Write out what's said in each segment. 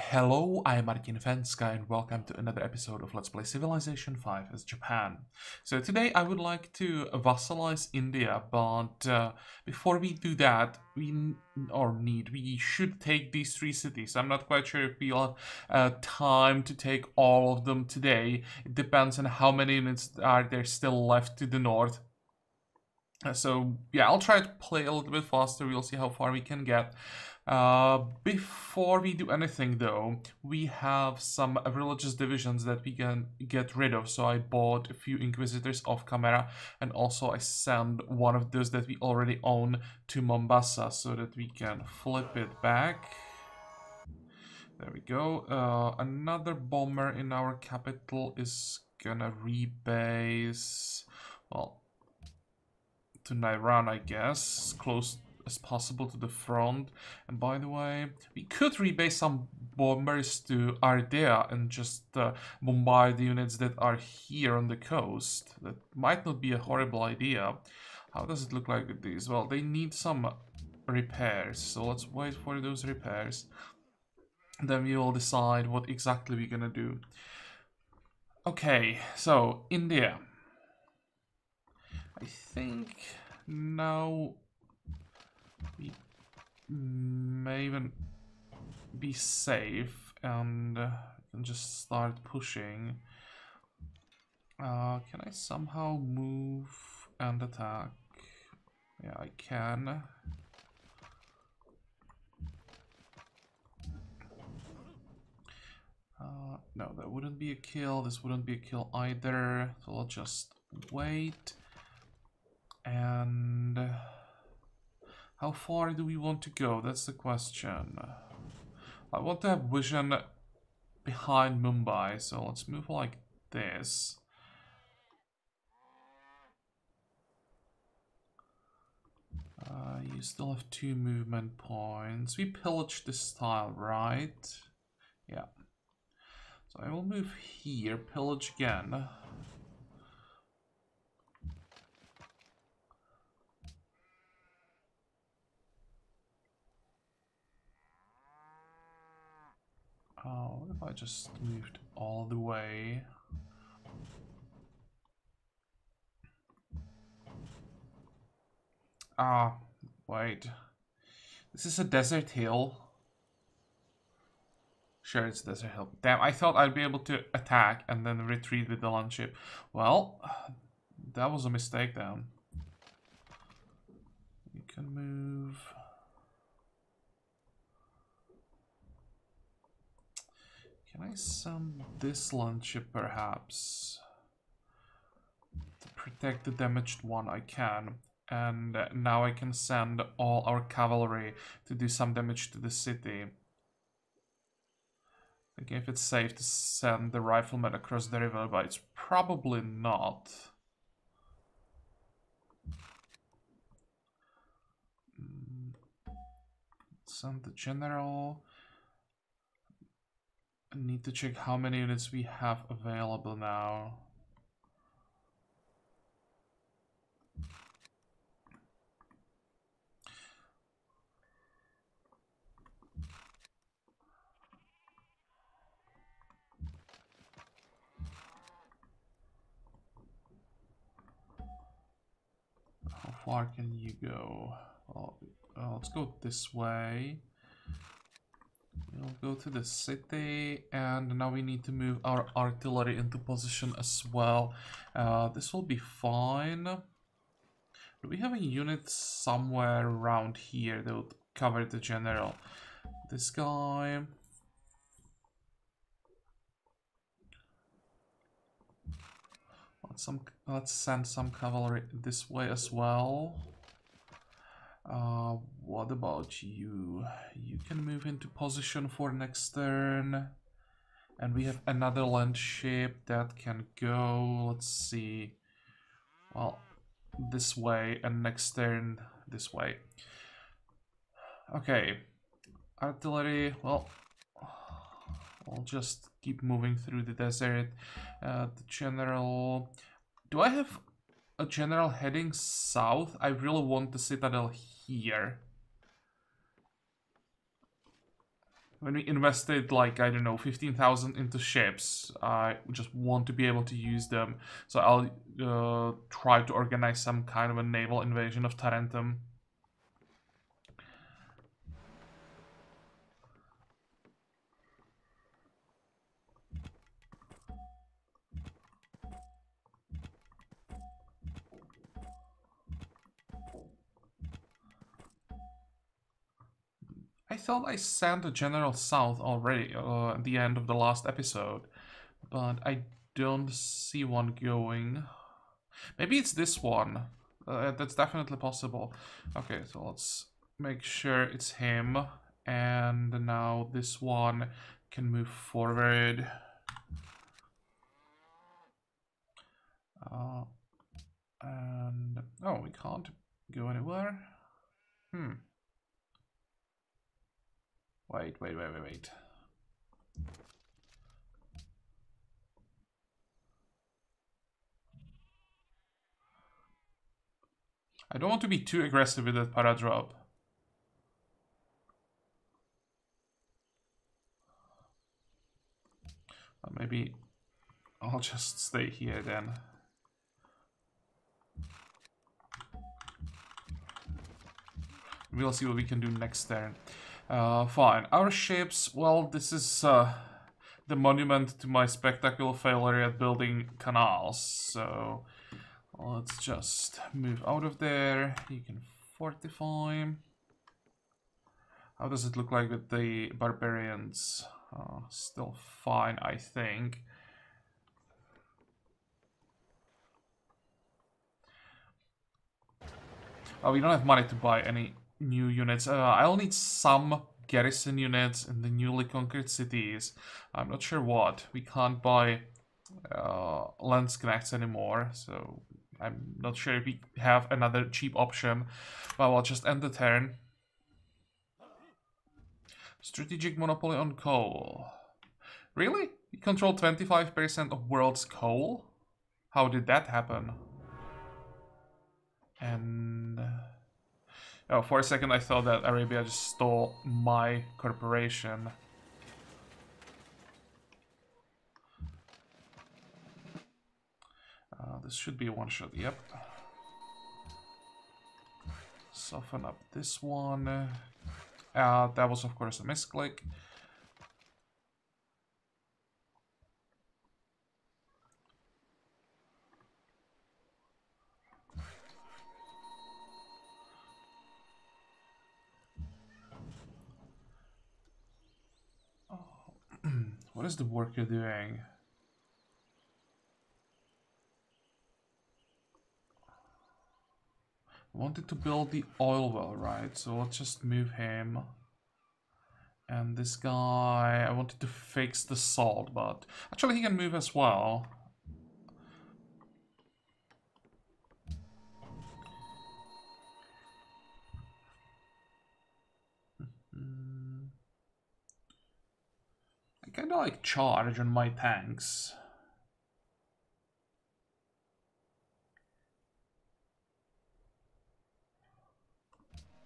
Hello, I am Martin Fencka and welcome to another episode of Let's Play Civilization 5 as Japan. So today I would like to vassalize India, but before we do that, we should take these three cities. I'm not quite sure if we'll have time to take all of them today. It depends on how many units are there still left to the north. So yeah, I'll try to play a little bit faster. We'll see how far we can get. Before we do anything though, we have some religious divisions that we can get rid of. So I bought a few Inquisitors off camera, and also I sent one of those that we already own to Mombasa so that we can flip it back. There we go. Another bomber in our capital is gonna rebase, well, to Nairan, I guess, as close as possible to the front. And by the way, we could rebase some bombers to Ardea and just bombard the units that are here on the coast. That might not be a horrible idea. How does it look like with these? Well, they need some repairs, so let's wait for those repairs. Then we will decide what exactly we're gonna do. Okay, so India. I think now we may even be safe and can just start pushing. Can I somehow move and attack? Yeah, I can. No, that wouldn't be a kill. This wouldn't be a kill either. So I'll just wait. And how far do we want to go? That's the question. I want to have vision behind Mumbai, so let's move like this. You still have 2 movement points. We pillaged this tile, right? Yeah. So I will move here, pillage again. Oh, what if I just moved all the way? Ah, wait. This is a desert hill. Sure, it's desert hill. Damn, I thought I'd be able to attack and then retreat with the land ship. Well, that was a mistake then. You can move. Can I send this land ship perhaps? To protect the damaged one, I can. And now I can send all our cavalry to do some damage to the city. Thinking if it's safe to send the riflemen across the river, but it's probably not. Send the general. I need to check how many units we have available now. How far can you go? Well, let's go this way. We'll go to the city, and now we need to move our artillery into position as well. This will be fine. Do we have a unit somewhere around here that would cover the general? This guy. Let's send some cavalry this way as well. What about you? You can move into position for next turn. And we have another land ship that can go, let's see. Well, this way, and next turn this way. Okay. Artillery, well, I'll just keep moving through the desert. The general... Do I have a general heading south? I really want the citadel here. when we invested like, I don't know, 15,000 into ships, I just want to be able to use them. So I'll try to organize some kind of a naval invasion of Tarentum. I thought I sent a general south already at the end of the last episode, but I don't see one going. Maybe it's this one. That's definitely possible. Okay, so let's make sure it's him. And now this one can move forward. And oh, we can't go anywhere. Wait. I don't want to be too aggressive with that paradrop. Maybe I'll just stay here then. We'll see what we can do next turn. Fine. Our ships, well, this is the monument to my spectacular failure at building canals. So let's just move out of there. You can fortify. How does it look like with the barbarians? Still fine, I think. Oh, we don't have money to buy any new units. I'll need some garrison units in the newly conquered cities. I'm not sure what. We can't buy Landsknechts anymore, so I'm not sure if we have another cheap option. But I'll just end the turn. Strategic monopoly on coal. Really? We control 25% of world's coal? How did that happen? And oh, for a second I thought that Arabia just stole my corporation. This should be a one-shot, yep. Soften up this one. That was of course a misclick. What is the worker doing? I wanted to build the oil well, right? So let's just move him. And this guy, I wanted to fix the salt, but actually he can move as well. I kind of like charge on my tanks.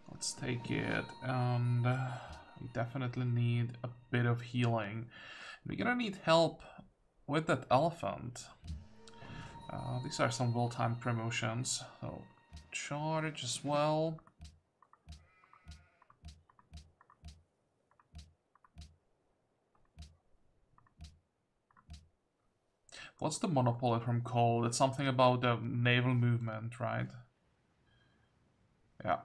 Let's take it, and we definitely need a bit of healing. We're gonna need help with that elephant. These are some well-timed promotions. So charge as well. What's the monopoly from coal? It's something about the naval movement, right? Yeah.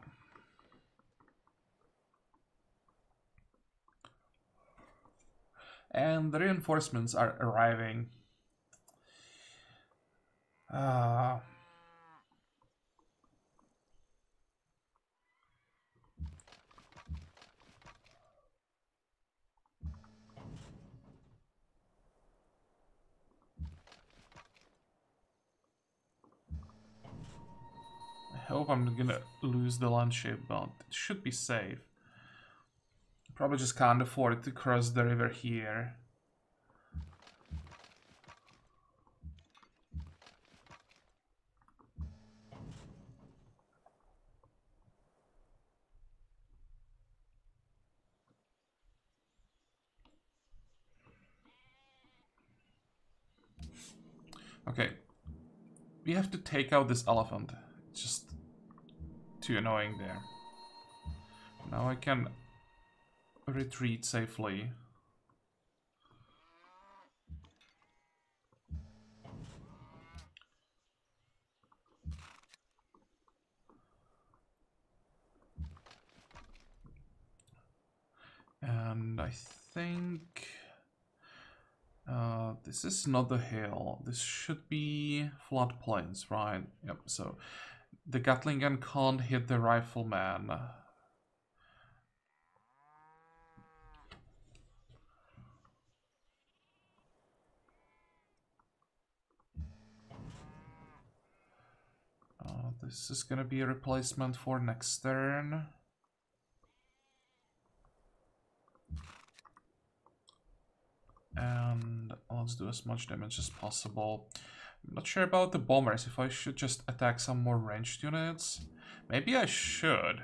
And the reinforcements are arriving. I hope I'm not gonna lose the land ship, but it should be safe. Probably just can't afford to cross the river here. Okay. We have to take out this elephant. It's just too annoying there. Now I can retreat safely. And I think this is not the hill. This should be floodplains, right? Yep. So the Gatling gun can't hit the rifleman. This is gonna be a replacement for next turn. And let's do as much damage as possible. I'm not sure about the bombers, if I should just attack some more ranged units. Maybe I should.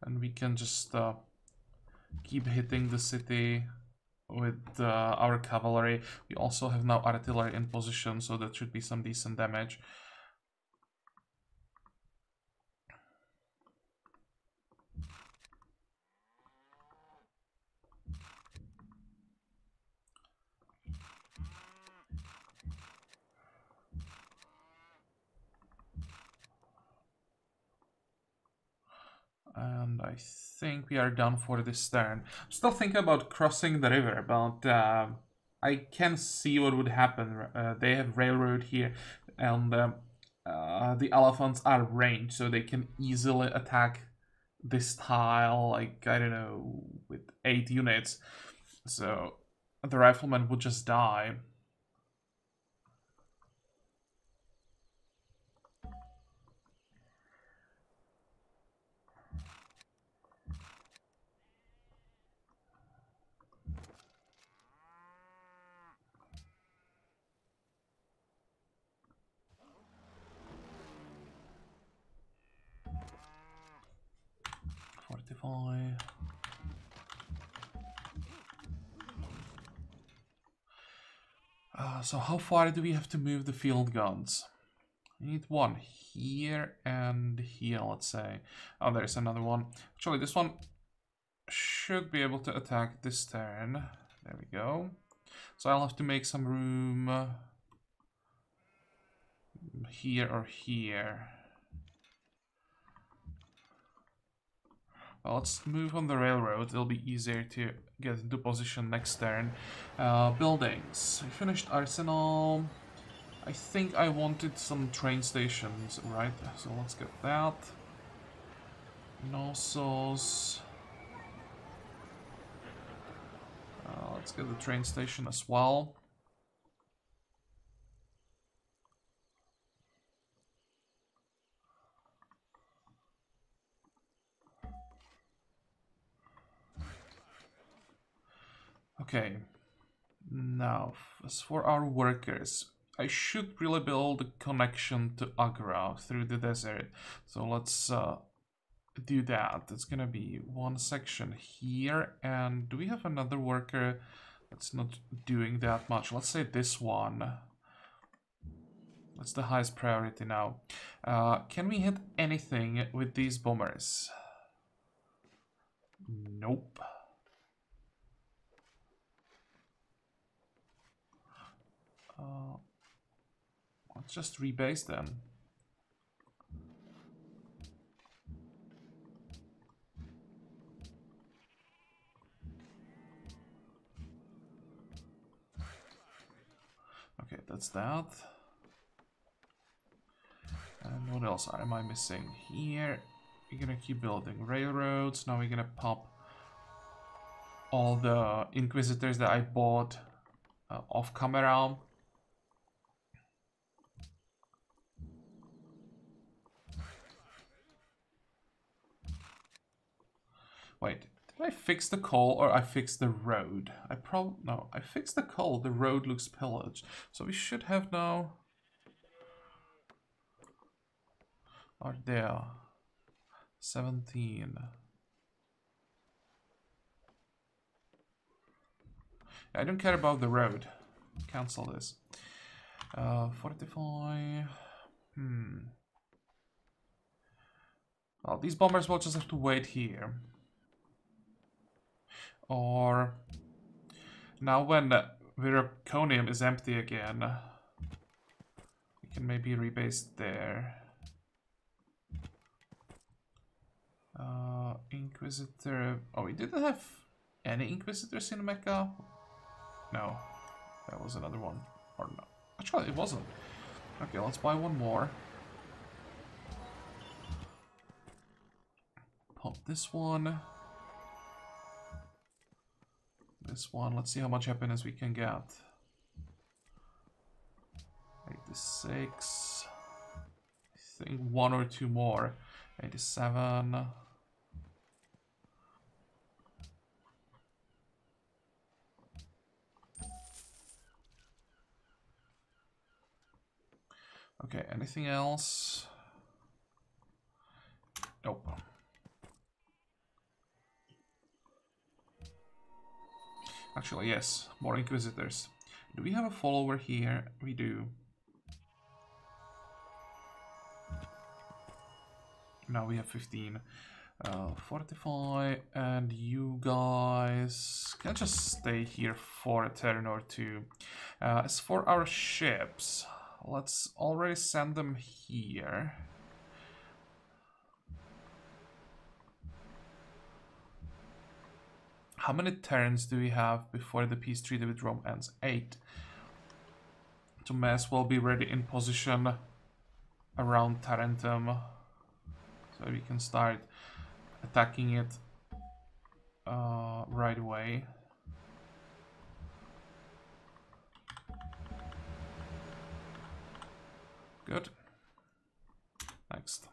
And we can just keep hitting the city with our cavalry. We also have now artillery in position, so that should be some decent damage. And I think we are done for this turn. I'm still thinking about crossing the river, but I can see what would happen. They have railroad here, and the elephants are ranged, so they can easily attack this tile, like, I don't know, with 8 units. So the rifleman would just die. Fortify. So how far do we have to move the field guns? We need one here and here, let's say. Oh, there's another one. Actually, this one should be able to attack this turn. There we go. So I'll have to make some room here or here. Well, let's move on the railroad. It'll be easier to get into position next turn. Buildings. I finished arsenal. I think I wanted some train stations, right? So let's get that. Knossos. Let's get the train station as well. Okay. Now, as for our workers, I should really build a connection to Agra through the desert. So let's do that. It's gonna be one section here. And do we have another worker that's not doing that much? Let's say this one. That's the highest priority now. Can we hit anything with these bombers? Nope. Let's just rebase them. Okay, that's that. And what else am I missing here? We're gonna keep building railroads. Now we're gonna pop all the Inquisitors that I bought off camera. Wait, did I fix the coal or I fixed the road? No, I fixed the coal. The road looks pillaged. So we should have now are there? 17. I don't care about the road. Cancel this. Fortify. Well, these bombers will just have to wait here. Or now when Viraconium is empty again, we can maybe rebase there. Inquisitor. Oh, we didn't have any Inquisitors in Mecca? No. That was another one. Or no. Actually, it wasn't. Okay, let's buy one more. Pop this one. This one. Let's see how much happiness we can get. 86. I think one or two more. 87. Okay, anything else? Nope. Actually, yes, more Inquisitors. Do we have a follower here? We do. Now we have 15. Fortify, and you guys can just stay here for a turn or two. As for our ships, let's already send them here. How many turns do we have before the peace treaty with Rome ends? 8. So may as well be ready in position around Tarentum. So we can start attacking it right away. Good. Next.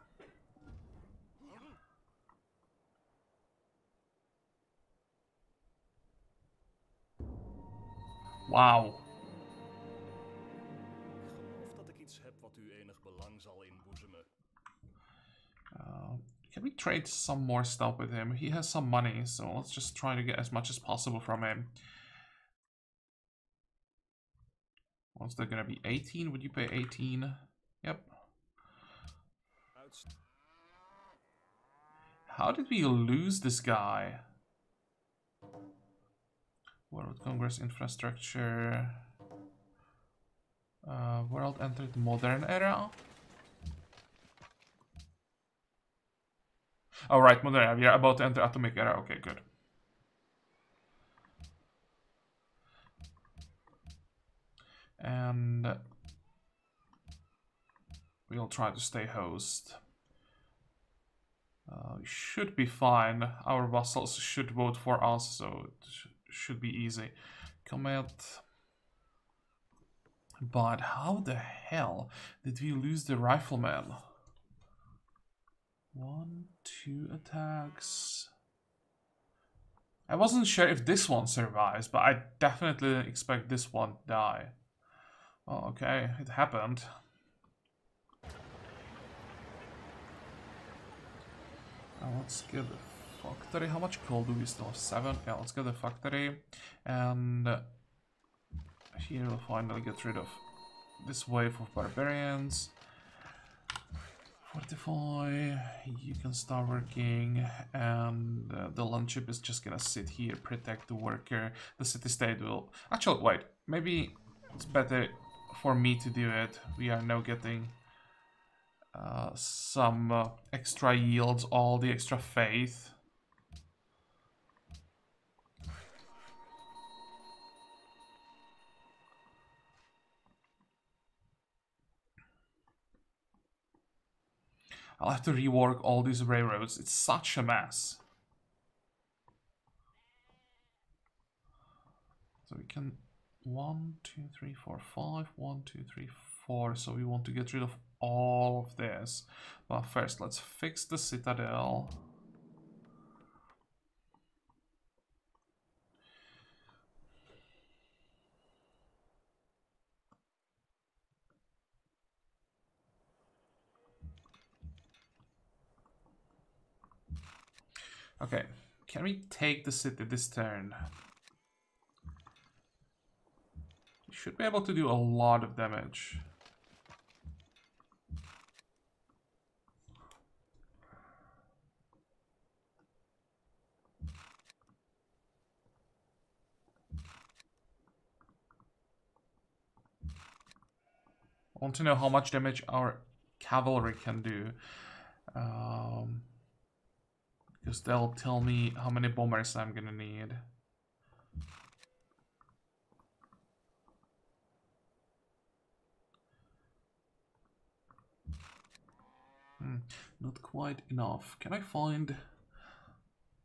Wow. Can we trade some more stuff with him? He has some money, so let's just try to get as much as possible from him. What's that gonna be? 18? Would you pay 18? Yep. How did we lose this guy? World Congress infrastructure. World entered modern era. Oh right, modern era. We are about to enter atomic era. Okay, good. And we'll try to stay host. We should be fine. Our vassals should vote for us, so it should be easy. Commit. But how the hell did we lose the rifleman? 1, 2 attacks. I wasn't sure if this one survives, but I definitely didn't expect this one to die. Oh, okay, it happened. Let's get the factory. How much coal do we still have? 7? Yeah, let's get the factory. And here we'll finally get rid of this wave of barbarians. Fortify, you can start working, and the land ship is just gonna sit here, protect the worker. The city-state will... Actually, wait, maybe it's better for me to do it. We are now getting some extra yields, all the extra faith. I'll have to rework all these railroads. It's such a mess. So we can 1, 2, 3, 4, 5. 1, 2, 3, 4. So we want to get rid of all of this. But first, let's fix the citadel. Okay, can we take the city this turn? We should be able to do a lot of damage. I want to know how much damage our cavalry can do. Because they'll tell me how many bombers I'm gonna need. Not quite enough. Can I find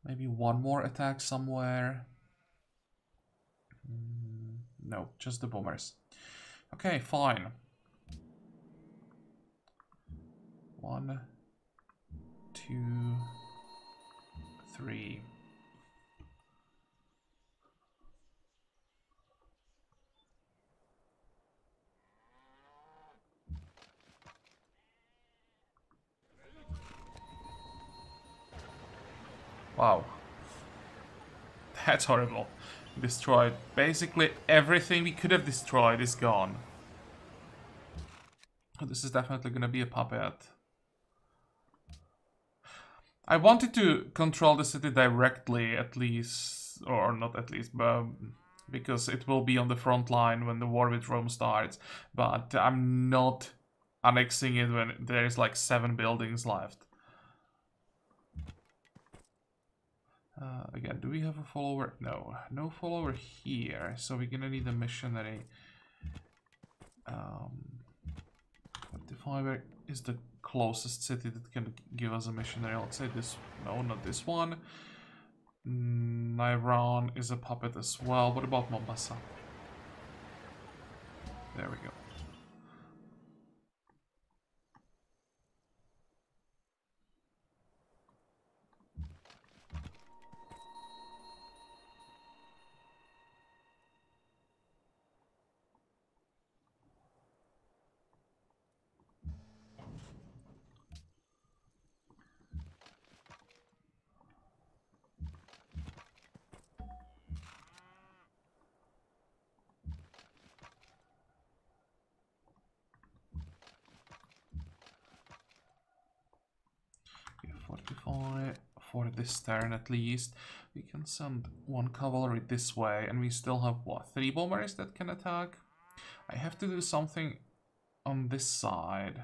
maybe one more attack somewhere? No, just the bombers. Okay, fine. 1, 2, 3. Wow. That's horrible. Destroyed. Basically everything we could have destroyed is gone. This is definitely gonna be a puppet. I wanted to control the city directly, at least, or not at least, but because it will be on the front line when the war with Rome starts. But I'm not annexing it when there's like 7 buildings left. Again, do we have a follower? No, no follower here. So we're gonna need a missionary. 25 is the closest city that can give us a missionary. Let's say this. No, not this one. Iran is a puppet as well. What about Mombasa? There we go. For this turn at least. We can send 1 cavalry this way, and we still have, what, 3 bombers that can attack? I have to do something on this side.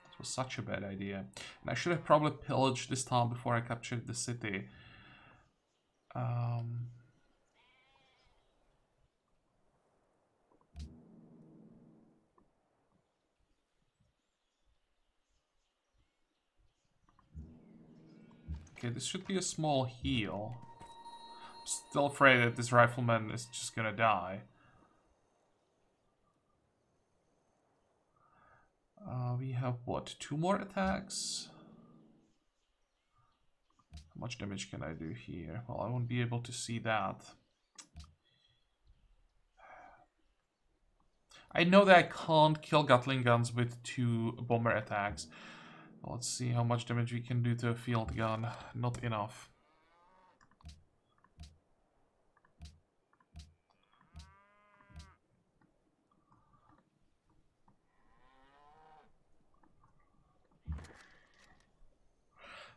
That was such a bad idea. And I should have probably pillaged this town before I captured the city. Okay, this should be a small heal. I'm still afraid that this rifleman is just gonna die. We have, what, 2 more attacks? How much damage can I do here? Well, I won't be able to see that. I know that I can't kill Gatling guns with 2 bomber attacks. Let's see how much damage we can do to a field gun. Not enough.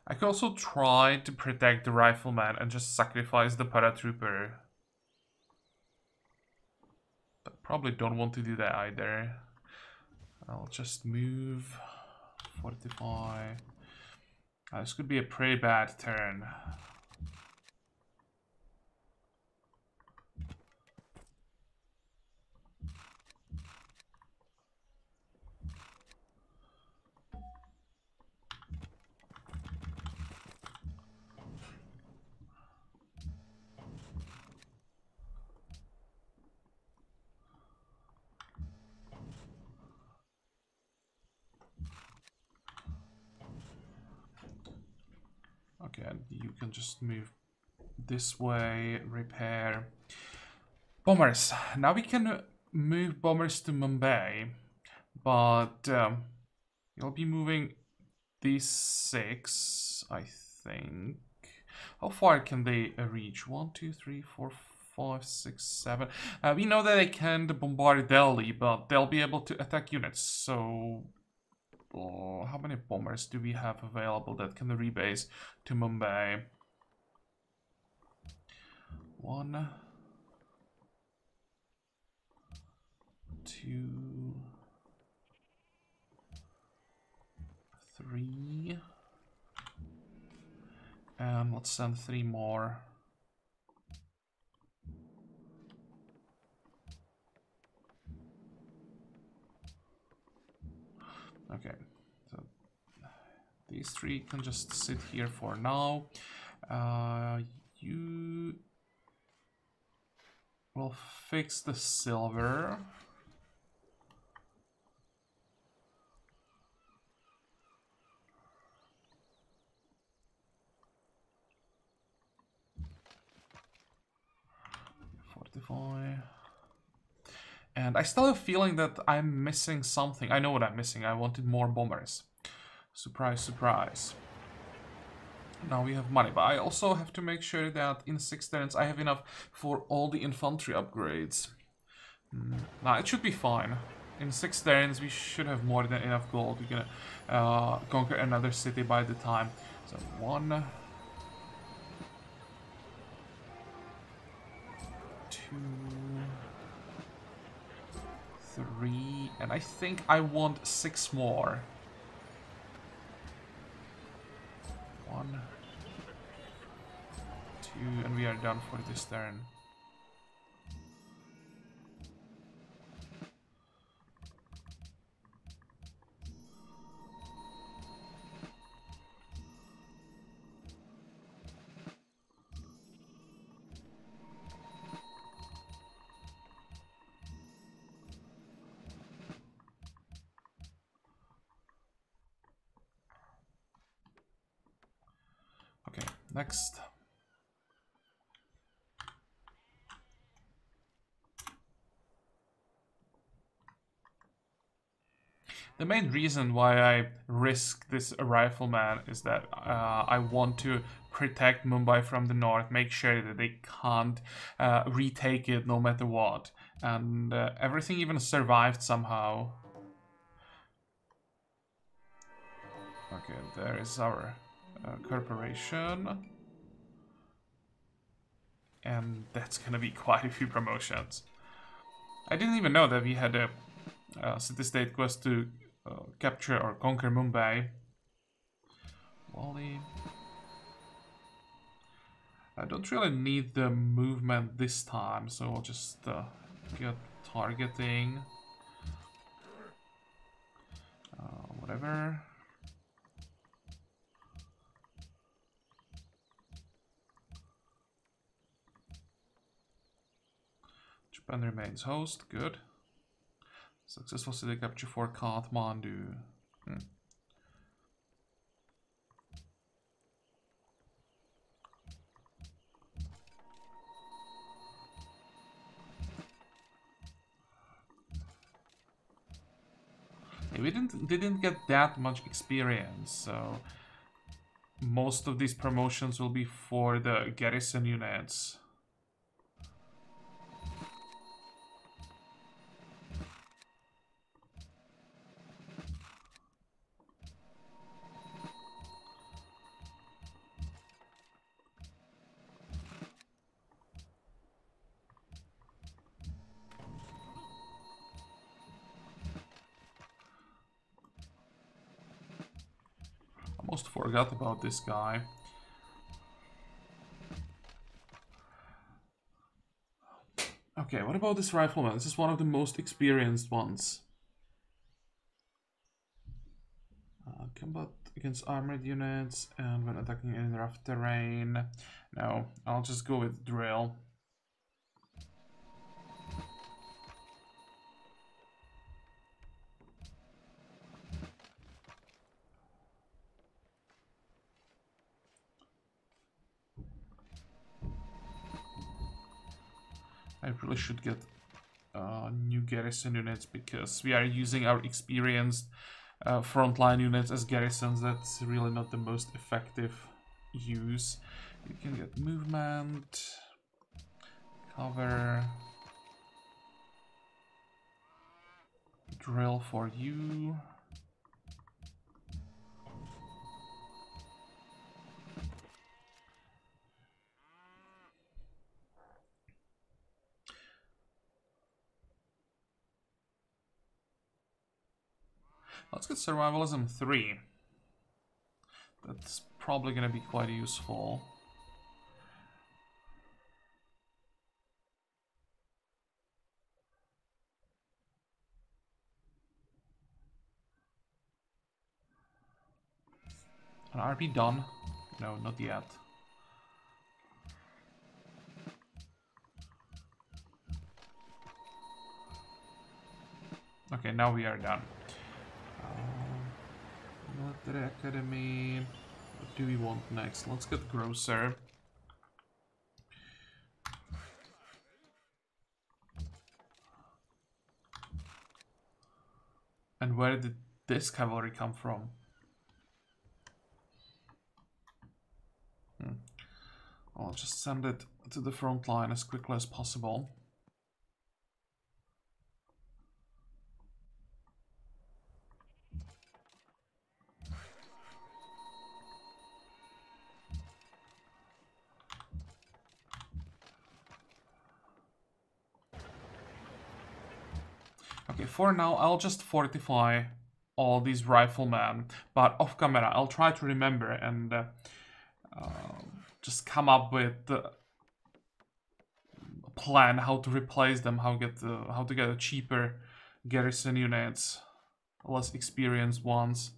I could also try to protect the rifleman and just sacrifice the paratrooper. But probably don't want to do that either. I'll just move. Fortify. This could be a pretty bad turn. Okay, and you can just move this way, repair. Bombers. Now we can move bombers to Mumbai, but you'll be moving these 6, I think. How far can they reach? 1, 2, 3, 4, 5, 6, 7. We know that they can't bombard Delhi, but they'll be able to attack units. So, how many bombers do we have available that can rebase to Mumbai? 1, 2, 3. And let's send 3 more. Okay, so these 3 can just sit here for now. You will fix the silver. And I still have a feeling that I'm missing something. I know what I'm missing. I wanted more bombers. Surprise, surprise. Now we have money, but I also have to make sure that in 6 turns I have enough for all the infantry upgrades. Nah, it should be fine. In 6 turns we should have more than enough gold. We're gonna conquer another city by the time. So 1, 2, 3, and I think I want 6 more. 1, 2, and we are done for this turn. Okay, next. The main reason why I risk this rifleman is that I want to protect Mumbai from the north, make sure that they can't retake it no matter what. And everything even survived somehow. Okay, there is our corporation. And that's gonna be quite a few promotions. I didn't even know that we had a city-state quest to capture or conquer Mumbai. Wally. I don't really need the movement this time, so I'll just get targeting. Whatever. Japan remains host, good. Successful city capture for Kathmandu. Yeah, we didn't get that much experience, so most of these promotions will be for the garrison units. Almost forgot about this guy. Okay, what about this rifleman? This is one of the most experienced ones. Combat against armored units and when attacking in rough terrain. No, I'll just go with drill. I really should get new garrison units because we are using our experienced frontline units as garrisons. That's really not the most effective use. You can get movement, cover, drill for you. Let's get survivalism 3. That's probably gonna be quite useful. An RP done? No, not yet. Okay, now we are done. Military Academy. What do we want next? Let's get Grocer. And where did this cavalry come from? I'll just send it to the front line as quickly as possible. Okay, for now, I'll just fortify all these riflemen, but off camera, I'll try to remember and just come up with a plan how to replace them, how to get a cheaper garrison units, less experienced ones.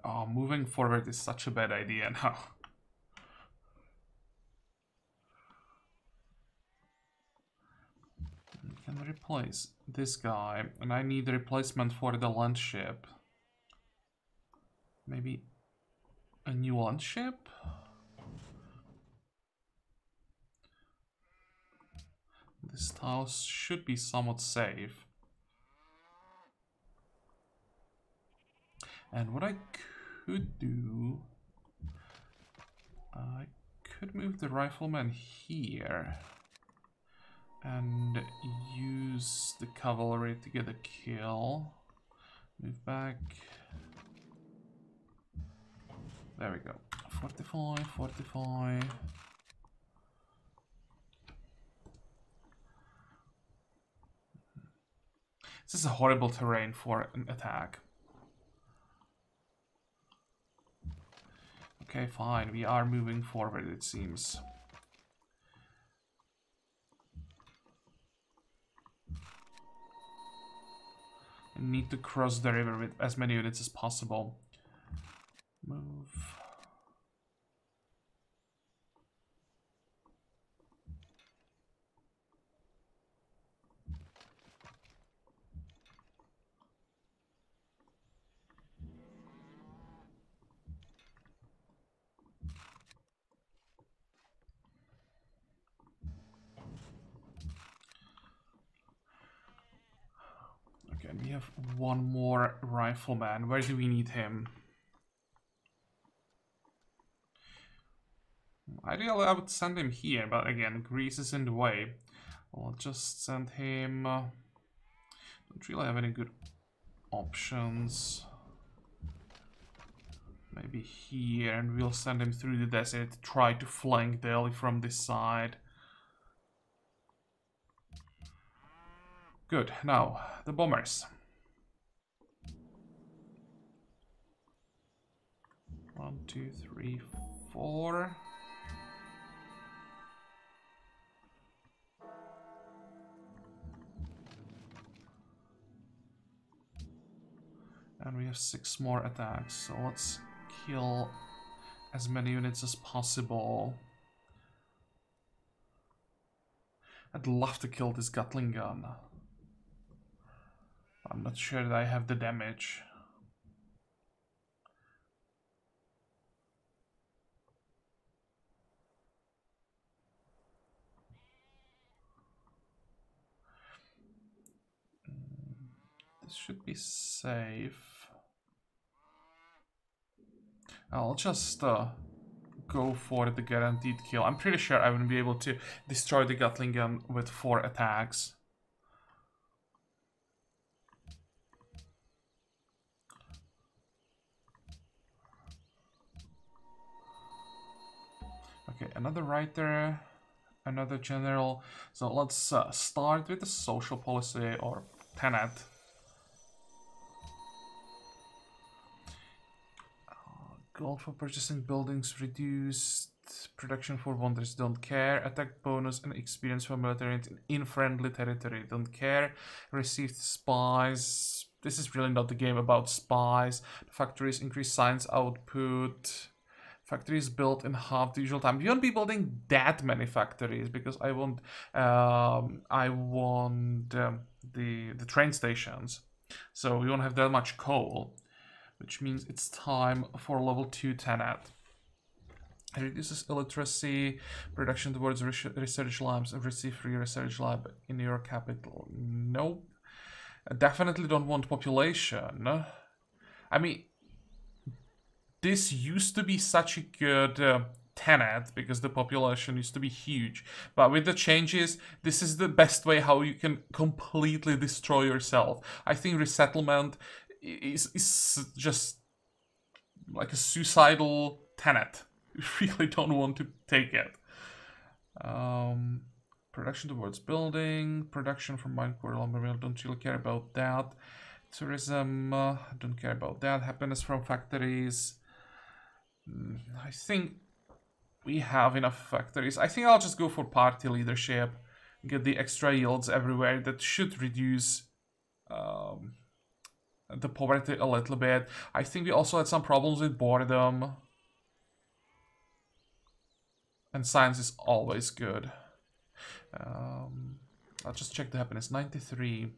Oh, moving forward is such a bad idea now. Can replace this guy, and I need a replacement for the land ship. Maybe a new land ship? This tile should be somewhat safe. And what I could do, I could move the rifleman here and use the cavalry to get a kill. Move back. There we go. Fortify, fortify. This is a horrible terrain for an attack. Okay, fine. We are moving forward, it seems. I need to cross the river with as many units as possible. Move. Okay, we have one more rifleman. Where do we need him? Ideally, I would send him here, but again, Greece is in the way. I'll just send him... don't really have any good options. Maybe here, and we'll send him through the desert to try to flank Delhi from this side. Good, now, the bombers. 1, 2, 3, 4. And we have 6 more attacks, so let's kill as many units as possible. I'd love to kill this Gatling gun. I'm not sure that I have the damage. This should be safe. I'll just go for the guaranteed kill. I'm pretty sure I wouldn't be able to destroy the Gatling gun with 4 attacks. Okay, another writer, another general. So let's start with the social policy or tenet. Gold for purchasing buildings reduced. Production for wonders, don't care. Attack bonus and experience for military in friendly territory, don't care. Received spies. This is really not the game about spies. Factories increase science output. Factories built in half the usual time. We won't be building that many factories because I want the train stations. So we won't have that much coal. Which means it's time for level 2 tenet. It reduces illiteracy, production towards research labs, and receive free research lab in your capital. Nope. I definitely don't want population. I mean, this used to be such a good tenet because the population used to be huge. But with the changes, this is the best way how you can completely destroy yourself. I think resettlement is just like a suicidal tenet. You really don't want to take it. Production towards building, production from minecore, lumber mill, don't really care about that. Tourism, don't care about that. Happiness from factories. I think we have enough factories. I think I'll just go for party leadership, get the extra yields everywhere. That should reduce the poverty a little bit. I think we also had some problems with boredom. And science is always good. I'll just check the happiness. 93.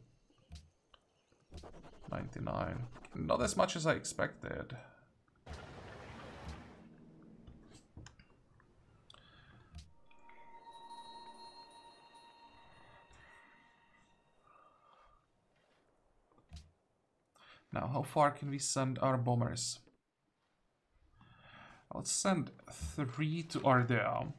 99. Not as much as I expected. Now, how far can we send our bombers? Let's send 3 to Ardea.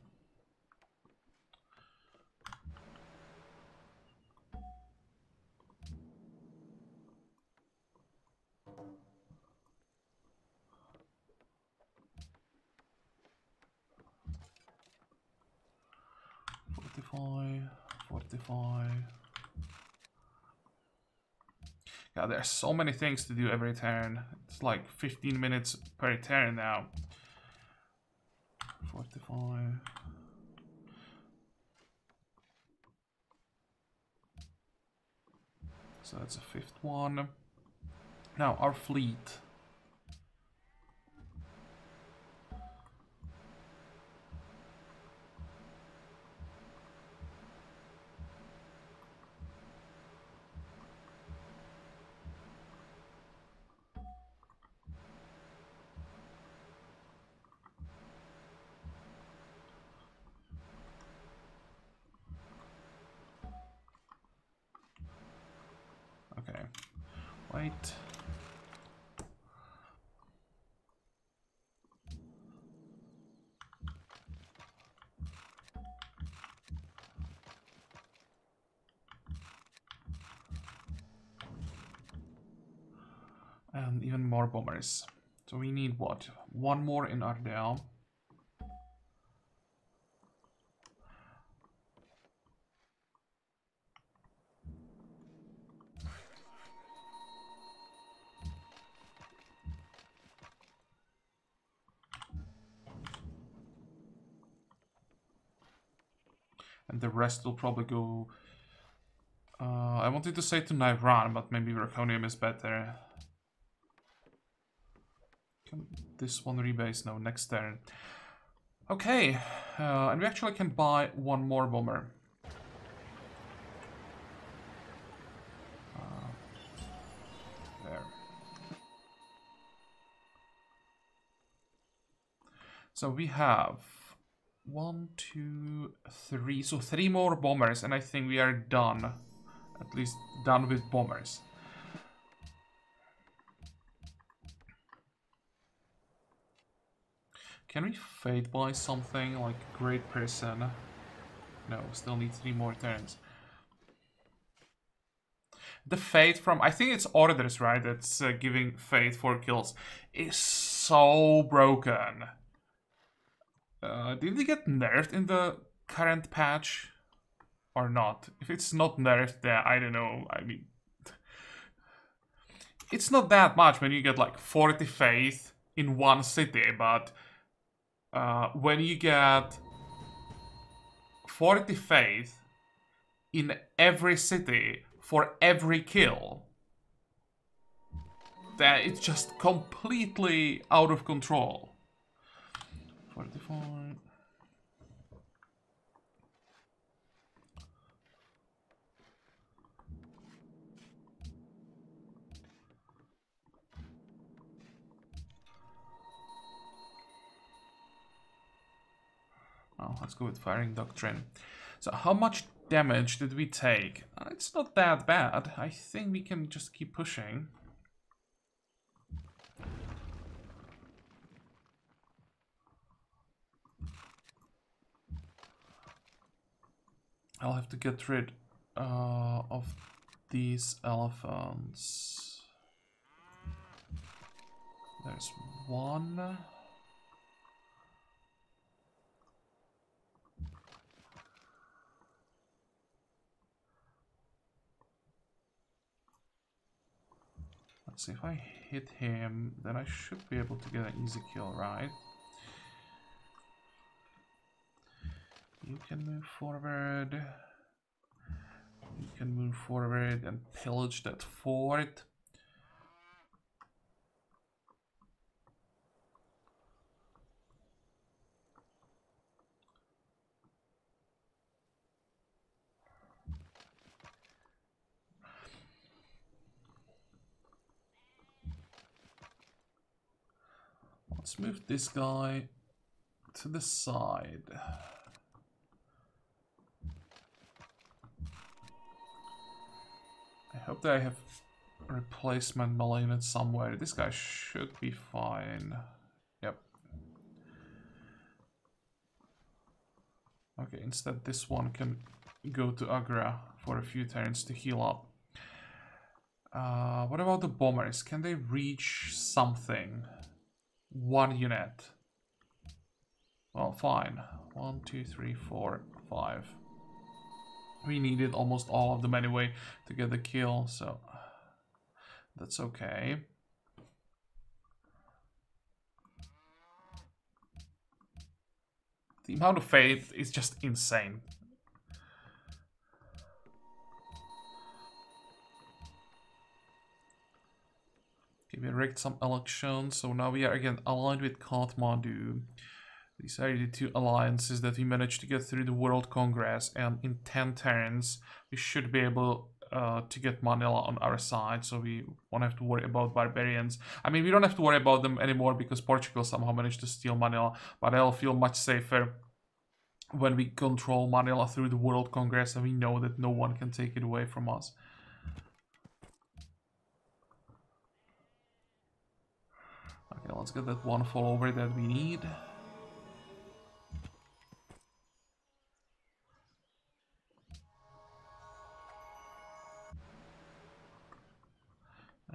Fortify. Yeah, there's so many things to do every turn. It's like 15 minutes per turn now. Fortify. So that's a 5th one. Now, our fleet. Okay, wait. And even more bombers. So we need what? 1 more in Ardea. And the rest will probably go... I wanted to say to Iran, but maybe Draconium is better. Can this one rebase? No, next turn. Okay, and we actually can buy one more bomber. There. So we have 1, 2, 3. So 3 more bombers, and I think we are done. At least done with bombers. Can we fade by something like Great Person? No, still need 3 more turns. The fade from, I think it's orders, right? That's giving fade 4 kills. Is so broken. Did they get nerfed in the current patch? Or not? If it's not nerfed there, I don't know. I mean, it's not that much when you get like 40 faith in one city, but when you get 40 faith in every city for every kill, then it's just completely out of control. 45. Oh, let's go with Firing Doctrine. So how much damage did we take? It's not that bad. I think we can just keep pushing. I'll have to get rid of these elephants. There's one. Let's see, if I hit him, then I should be able to get an easy kill, right? You can move forward. You can move forward and pillage that fort. Let's move this guy to the side. I hope that I have replacement melee units somewhere. This guy should be fine. Yep. Okay, instead this one can go to Agra for a few turns to heal up. What about the bombers? Can they reach something? One unit. Well, fine. 1, 2, 3, 4, 5. We needed almost all of them anyway to get the kill, so that's okay. The amount of faith is just insane. Okay, we rigged some elections, so now we are again aligned with Kathmandu. These are the 2 alliances that we managed to get through the World Congress, and in 10 turns we should be able to get Manila on our side, so we won't have to worry about barbarians. I mean, we don't have to worry about them anymore because Portugal somehow managed to steal Manila, but I'll feel much safer when we control Manila through the World Congress and we know that no one can take it away from us. Okay, let's get that one follower that we need.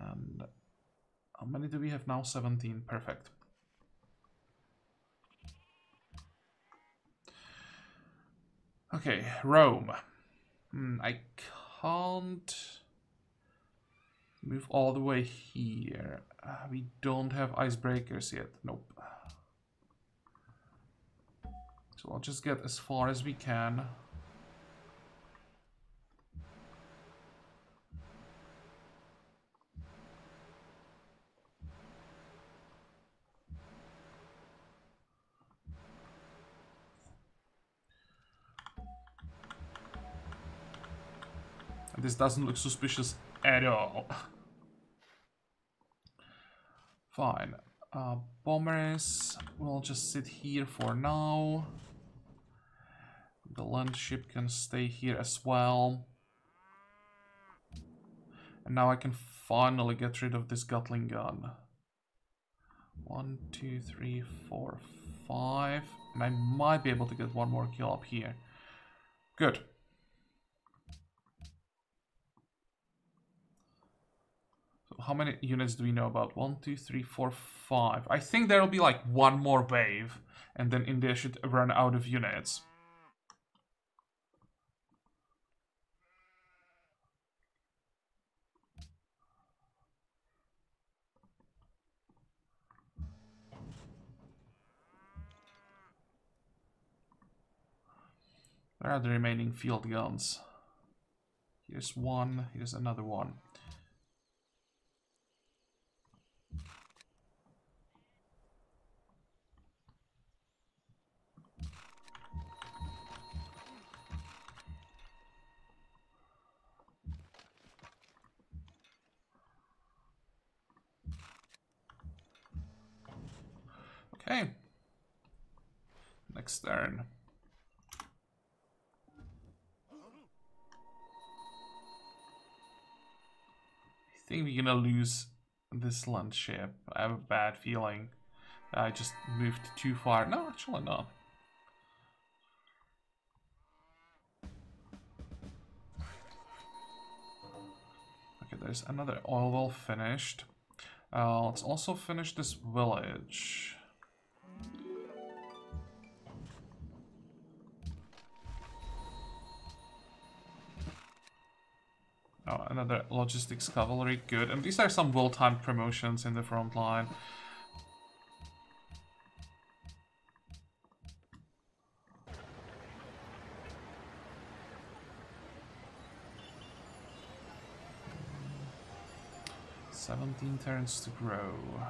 And how many do we have now? 17. Perfect. Okay, Rome. I can't move all the way here. We don't have icebreakers yet. Nope. So I'll just get as far as we can. This doesn't look suspicious at all. Fine. Bombers will just sit here for now. The land ship can stay here as well. And now I can finally get rid of this Gatling gun. 1, 2, 3, 4, 5. And I might be able to get one more kill up here. Good. So how many units do we know about? 1, 2, 3, 4, 5. I think there will be like one more wave. And then India should run out of units. Where are the remaining field guns? Here's one, here's another one. Okay. Next turn. I think we're gonna lose this land ship. I have a bad feeling. I just moved too far. No, actually not. Okay, there's another oil well finished. Let's also finish this village. Oh, another logistics cavalry, good. And these are some well-timed promotions in the front line. "17 turns to grow."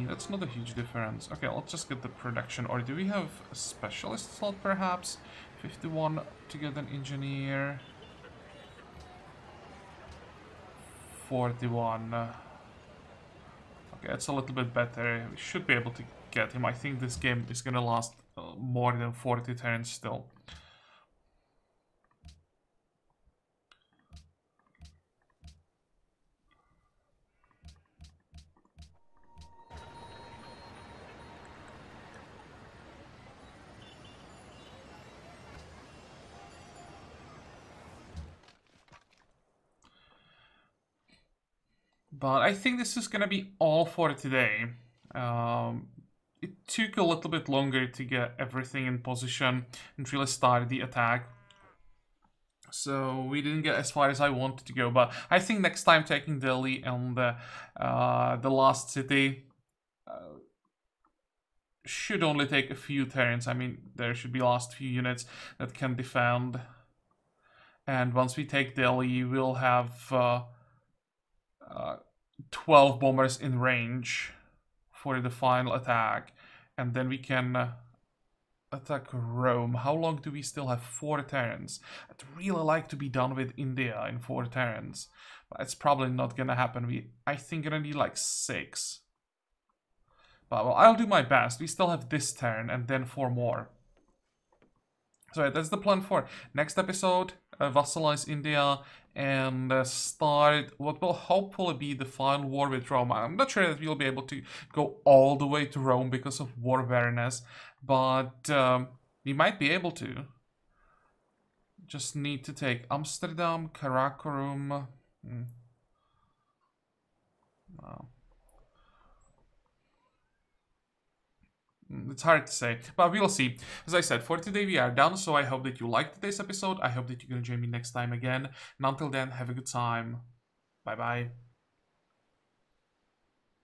That's not a huge difference. Okay, let's just get the production. Or do we have a specialist slot perhaps? 51 to get an engineer. 41. Okay, it's a little bit better. We should be able to get him. I think this game is gonna last more than 40 turns still. But I think this is gonna be all for today. It took a little bit longer to get everything in position and really start the attack. So we didn't get as far as I wanted to go, but I think next time taking Delhi and the last city should only take a few turns. I mean, there should be last few units that can defend. And once we take Delhi, we'll have 12 bombers in range for the final attack, and then we can attack Rome. How long do we still have? 4 turns. I'd really like to be done with India in 4 turns, but it's probably not gonna happen. I think gonna need like 6. But well, I'll do my best. We still have this turn and then 4 more. So yeah, that's the plan for next episode. Vassalize India and start what will hopefully be the final war with Rome. I'm not sure that we'll be able to go all the way to Rome because of war weariness, but we might be able to. Just need to take Amsterdam, Karakorum. Wow. It's hard to say, but we'll see. As I said, for today we are done, so I hope that you liked today's episode. I hope that you're gonna join me next time again. And until then, have a good time. Bye-bye.